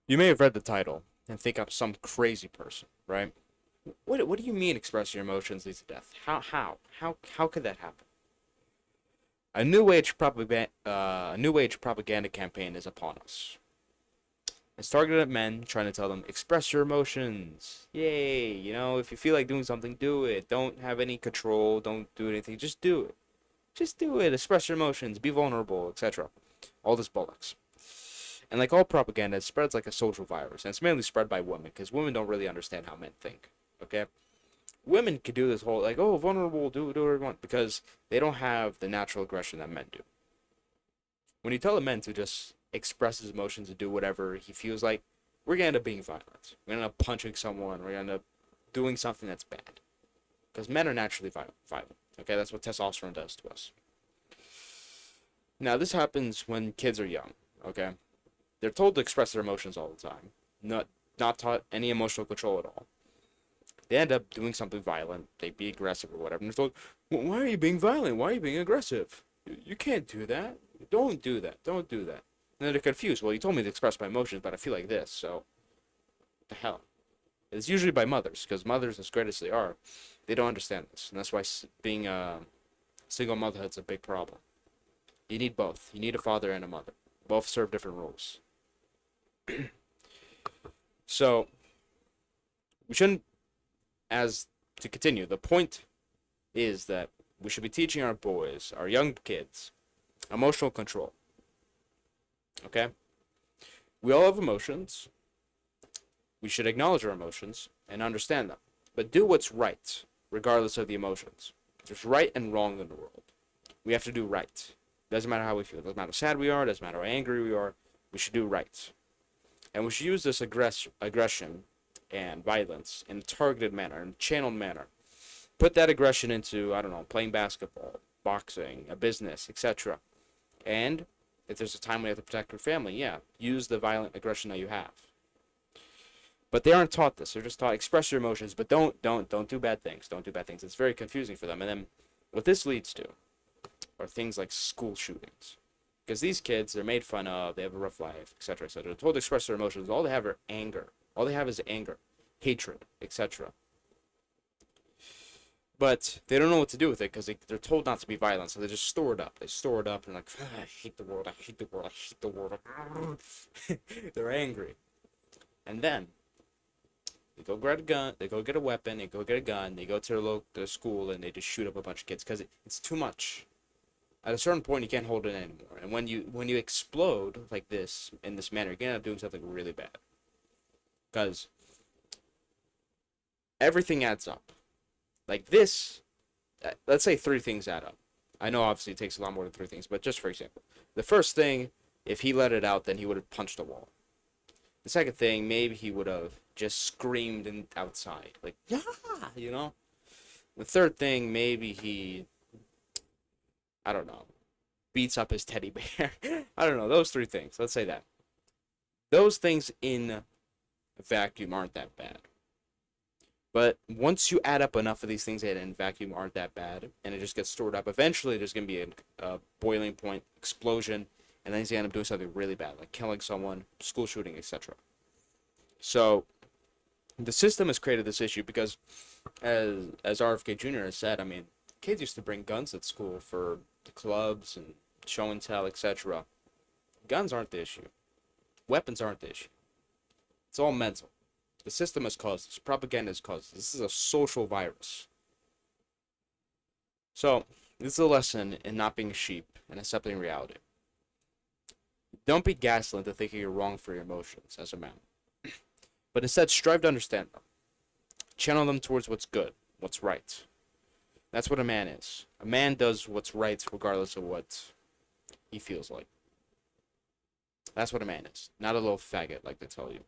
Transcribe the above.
You may have read the title and think I'm some crazy person, right? What do you mean express your emotions leads to death? How could that happen? A new age propaganda campaign is upon us. It's targeted at men, trying to tell them express your emotions. Yay! If you feel like doing something, do it. Don't have any control. Don't do anything. Just do it. Just do it. Express your emotions. Be vulnerable, etc. All this bollocks. And like all propaganda, it spreads like a social virus, and it's mainly spread by women because women don't really understand how men think. Okay, women could do this whole like, oh, vulnerable, do whatever you want because they don't have the natural aggression that men do. When you tell a man to just express his emotions and do whatever he feels like, we're gonna end up being violent. We're gonna end up punching someone. We're gonna end up doing something that's bad because men are naturally violent. Okay, that's what testosterone does to us. Now this happens when kids are young. Okay, they're told to express their emotions all the time, not taught any emotional control at all. They end up doing something violent. They be aggressive or whatever. And they're told, well, "Why are you being violent? Why are you being aggressive? You can't do that. Don't do that. Don't do that." And then they're confused. Well, you told me to express my emotions, but I feel like this. So, what the hell? It's usually by mothers, because mothers, as great as they are, they don't understand this, and that's why being a single motherhood's a big problem. You need both. You need a father and a mother. Both serve different roles. So we shouldn't. As to continue, the point is that we should be teaching our boys, our young kids, emotional control. Okay? We all have emotions. We should acknowledge our emotions and understand them. But do what's right, regardless of the emotions. There's right and wrong in the world. We have to do right. Doesn't matter how we feel. Doesn't matter how sad we are. Doesn't matter how angry we are. We should do right. And we should use this aggression and violence in a targeted manner, in a channeled manner. Put that aggression into, I don't know, playing basketball, boxing, a business, etc. And if there's a time when you have to protect your family, yeah, use the violent aggression that you have. But they aren't taught this. They're just taught express your emotions, but don't do bad things. Don't do bad things. It's very confusing for them. And then what this leads to are things like school shootings. Because these kids, they're made fun of, they have a rough life, etc., etc. They're told to express their emotions. All they have are anger. All they have is anger, hatred, etc. But they don't know what to do with it because they're told not to be violent, so they just store it up. They store it up and like, "Ah, I hate the world, I hate the world, I hate the world." They're angry. And then they go grab a gun, they go get a weapon, they go get a gun, they go to their school and they just shoot up a bunch of kids because it's too much. At a certain point, you can't hold it anymore. And when you explode like this in this manner, you're gonna end up doing something really bad because everything adds up. Like this, let's say three things add up. I know obviously it takes a lot more than three things, but just for example, the first thing, if he let it out, then he would have punched a wall. The second thing, maybe he would have just screamed outside, like yeah, you know. The third thing, maybe he, I don't know, beats up his teddy bear. I don't know. Those three things. Let's say that those things in a vacuum aren't that bad. But once you add up enough of these things that in vacuum aren't that bad, and it just gets stored up, eventually there's going to be a boiling point, explosion, and then he's going to end up doing something really bad, like killing someone, school shooting, etc. So the system has created this issue because, as RFK Jr. has said, I mean, kids used to bring guns at school for the clubs and show and tell, etc. Guns aren't the issue. Weapons aren't the issue. It's all mental. The system has caused this. Propaganda has caused this. This is a social virus. So, this is a lesson in not being a sheep and accepting reality. Don't be gaslit into thinking you're wrong for your emotions as a man, but instead strive to understand them. Channel them towards what's good, what's right. That's what a man is. A man does what's right regardless of what he feels like. That's what a man is. Not a little faggot like they tell you.